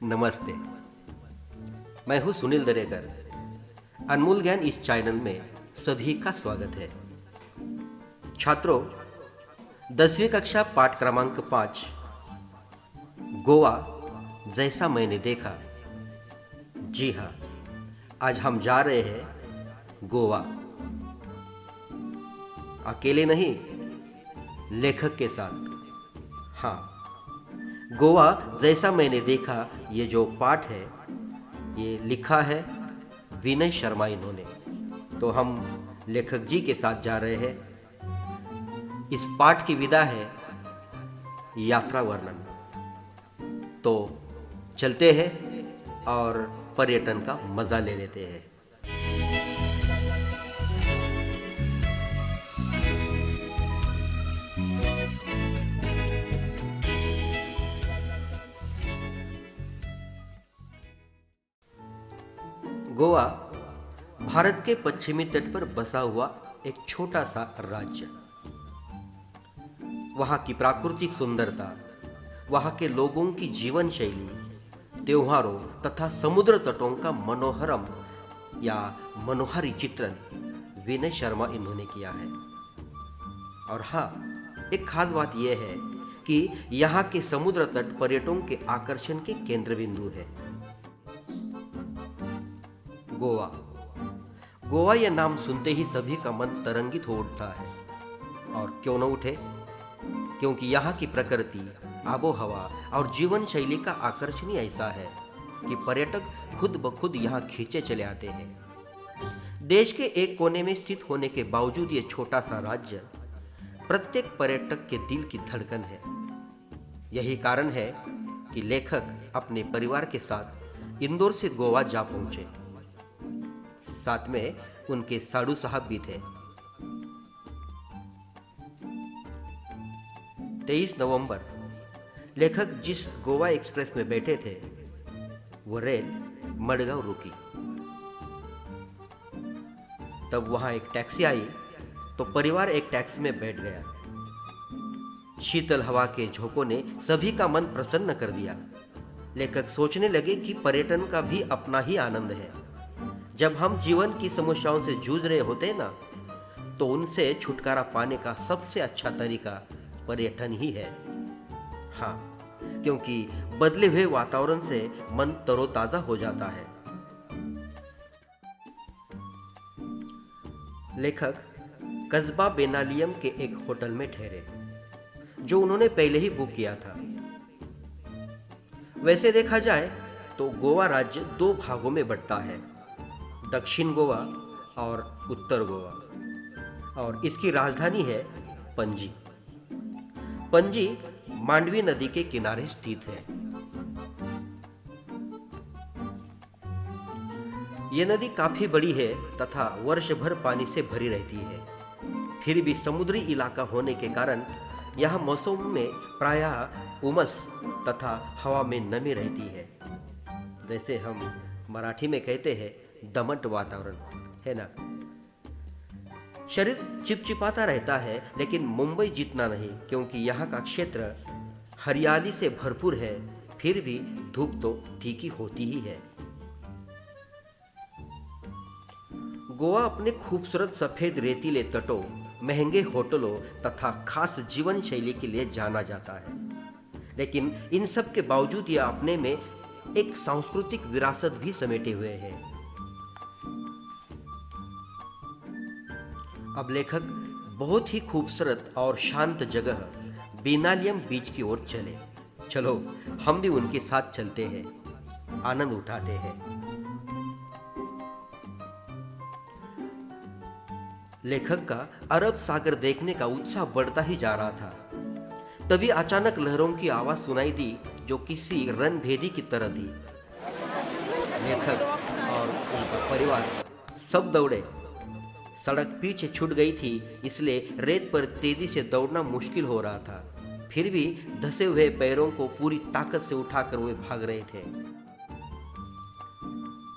नमस्ते। मैं हूं सुनील दरेकर। अनमोल ज्ञान इस चैनल में सभी का स्वागत है। छात्रों, 10वीं कक्षा पाठ क्रमांक 5 गोवा जैसा मैंने देखा। जी हाँ, आज हम जा रहे हैं गोवा। अकेले नहीं, लेखक के साथ। हाँ, गोवा जैसा मैंने देखा, ये जो पाठ है ये लिखा है विनय शर्मा इन्होंने। तो हम लेखक जी के साथ जा रहे हैं। इस पाठ की विधा है यात्रा वर्णन। तो चलते हैं और पर्यटन का मजा ले लेते हैं। गोवा भारत के पश्चिमी तट पर बसा हुआ एक छोटा सा राज्य। वहां की प्राकृतिक सुंदरता, वहां के लोगों की जीवन शैली, त्योहारों तथा समुद्र तटों का मनोहरम या मनोहारी चित्रण विनय शर्मा इन्होंने किया है। और हाँ, एक खास बात यह है कि यहाँ के समुद्र तट पर्यटकों के आकर्षण के केंद्र बिंदु है। गोवा गोवा यह नाम सुनते ही सभी का मन तरंगित हो उठता है। और क्यों न उठे, क्योंकि यहाँ की प्रकृति, आबोहवा और जीवन शैली का आकर्षण ही ऐसा है कि पर्यटक खुद ब खुद यहाँ खींचे चले आते हैं। देश के एक कोने में स्थित होने के बावजूद ये छोटा सा राज्य प्रत्येक पर्यटक के दिल की धड़कन है। यही कारण है कि लेखक अपने परिवार के साथ इंदौर से गोवा जा पहुंचे। साथ में उनके साधु साहब भी थे। 23 नवंबर लेखक जिस गोवा एक्सप्रेस में बैठे थे वो रेल मडगांव रुकी। तब वहां एक टैक्सी आई तो परिवार एक टैक्सी में बैठ गया। शीतल हवा के झोंकों ने सभी का मन प्रसन्न कर दिया। लेखक सोचने लगे कि पर्यटन का भी अपना ही आनंद है। जब हम जीवन की समस्याओं से जूझ रहे होते ना, तो उनसे छुटकारा पाने का सबसे अच्छा तरीका पर्यटन ही है। हाँ, क्योंकि बदले हुए वातावरण से मन तरोताजा हो जाता है। लेखक कस्बा बेनालियम के एक होटल में ठहरे, जो उन्होंने पहले ही बुक किया था। वैसे देखा जाए तो गोवा राज्य दो भागों में बंटता है, दक्षिण गोवा और उत्तर गोवा। और इसकी राजधानी है पणजी। पणजी मांडवी नदी के किनारे स्थित है। यह नदी काफी बड़ी है तथा वर्ष भर पानी से भरी रहती है। फिर भी समुद्री इलाका होने के कारण यह मौसम में प्रायः उमस तथा हवा में नमी रहती है। जैसे हम मराठी में कहते हैं, दमट वातावरण है ना। शरीर चिपचिपाता रहता है, लेकिन मुंबई जितना नहीं, क्योंकि यहाँ का क्षेत्र हरियाली से भरपूर है। फिर भी धूप तो तीखी होती ही है। गोवा अपने खूबसूरत सफेद रेतीले तटों, महंगे होटलों तथा खास जीवन शैली के लिए जाना जाता है। लेकिन इन सब के बावजूद यह अपने में एक सांस्कृतिक विरासत भी समेटे हुए है। अब लेखक बहुत ही खूबसूरत और शांत जगह बेनालियम बीच की ओर चले। चलो हम भी उनके साथ चलते हैं, आनंद उठाते हैं। लेखक का अरब सागर देखने का उत्साह बढ़ता ही जा रहा था। तभी अचानक लहरों की आवाज सुनाई दी, जो किसी रणभेदी की तरह थी। लेखक और उनका परिवार सब दौड़े। सड़क पीछे छूट गई थी, इसलिए रेत पर तेजी से दौड़ना मुश्किल हो रहा था। फिर भी धसे हुए पैरों को पूरी ताकत से उठाकर वे भाग रहे थे।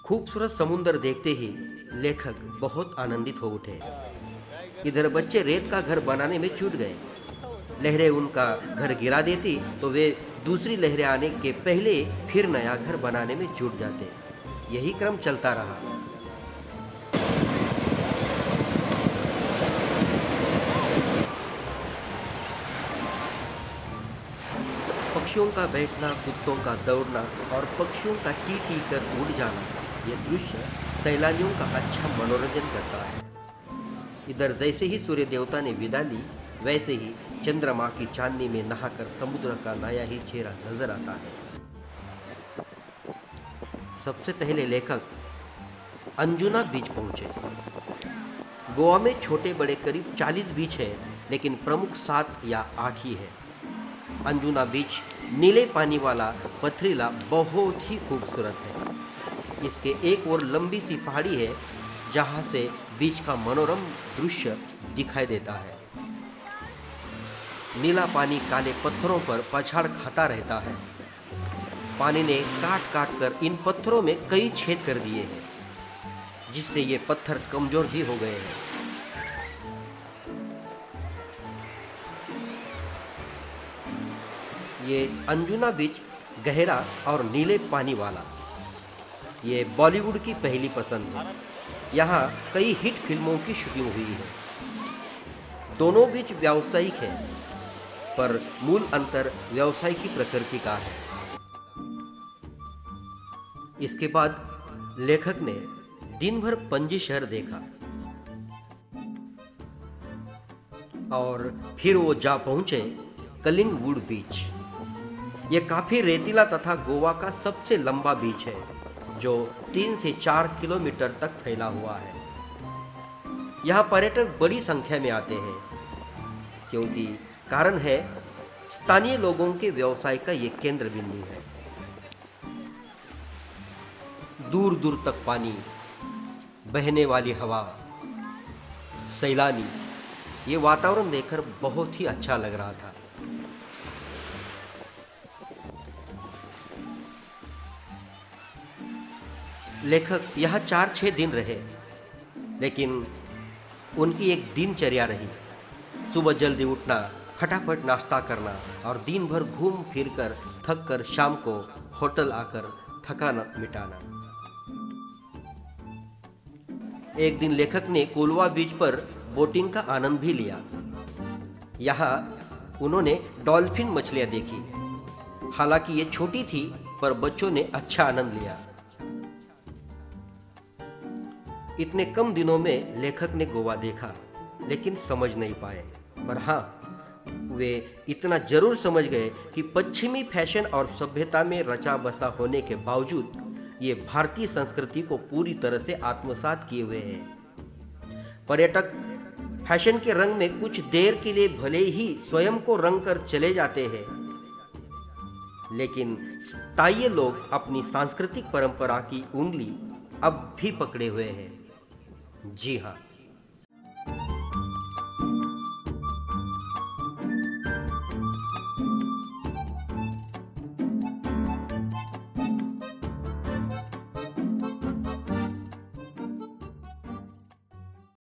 खूबसूरत समुद्र देखते ही लेखक बहुत आनंदित हो उठे। इधर बच्चे रेत का घर बनाने में जुट गए। लहरें उनका घर गिरा देती तो वे दूसरी लहरें आने के पहले फिर नया घर बनाने में जुट जाते। यही क्रम चलता रहा। पक्षियों का बैठना, कुत्तों का दौड़ना और पक्षियों का टी टी कर उड़ जाना, ये दृश्य सैलानियों का अच्छा मनोरंजन करता है। इधर जैसे ही सूर्य देवता ने विदा ली, वैसे ही चंद्रमा की चांदनी में नहाकर समुद्र का नया ही चेहरा नजर आता है। सबसे पहले लेखक अंजुना बीच पहुंचे। गोवा में छोटे बड़े करीब 40 बीच है, लेकिन प्रमुख 7 या 8 ही है। अंजुना बीच नीले पानी वाला पथरीला बहुत ही खूबसूरत है। इसके एक ओर लंबी सी पहाड़ी है जहां से बीच का मनोरम दृश्य दिखाई देता है। नीला पानी काले पत्थरों पर पछाड़ खाता रहता है। पानी ने काट काट कर इन पत्थरों में कई छेद कर दिए हैं, जिससे ये पत्थर कमजोर भी हो गए हैं। ये अंजुना बीच गहरा और नीले पानी वाला, ये बॉलीवुड की पहली पसंद है। यहाँ कई हिट फिल्मों की शूटिंग हुई है। दोनों बीच व्यावसायिक है, पर मूल अंतर व्यवसाय की प्रकृति का है। इसके बाद लेखक ने दिन भर पणजी शहर देखा और फिर वो जा पहुंचे कलिंगवुड बीच। यह काफी रेतीला तथा गोवा का सबसे लंबा बीच है, जो 3 से 4 किलोमीटर तक फैला हुआ है। यहाँ पर्यटक बड़ी संख्या में आते हैं, क्योंकि कारण है स्थानीय लोगों के व्यवसाय का ये केंद्र बिंदु है। दूर दूर तक पानी, बहने वाली हवा, सैलानी, ये वातावरण देखकर बहुत ही अच्छा लग रहा था। लेखक यहाँ 4-6 दिन रहे, लेकिन उनकी एक दिनचर्या रही। सुबह जल्दी उठना, फटाफट नाश्ता करना और दिन भर घूम फिर कर थक कर शाम को होटल आकर थकान मिटाना। एक दिन लेखक ने कोलवा बीच पर बोटिंग का आनंद भी लिया। यहाँ उन्होंने डॉल्फिन मछलियां देखी। हालांकि ये छोटी थी, पर बच्चों ने अच्छा आनंद लिया। इतने कम दिनों में लेखक ने गोवा देखा, लेकिन समझ नहीं पाए। पर हाँ, वे इतना जरूर समझ गए कि पश्चिमी फैशन और सभ्यता में रचा बसा होने के बावजूद ये भारतीय संस्कृति को पूरी तरह से आत्मसात किए हुए हैं। पर्यटक फैशन के रंग में कुछ देर के लिए भले ही स्वयं को रंग कर चले जाते हैं, लेकिन स्थायी लोग अपनी सांस्कृतिक परंपरा की उंगली अब भी पकड़े हुए हैं। जी हाँ।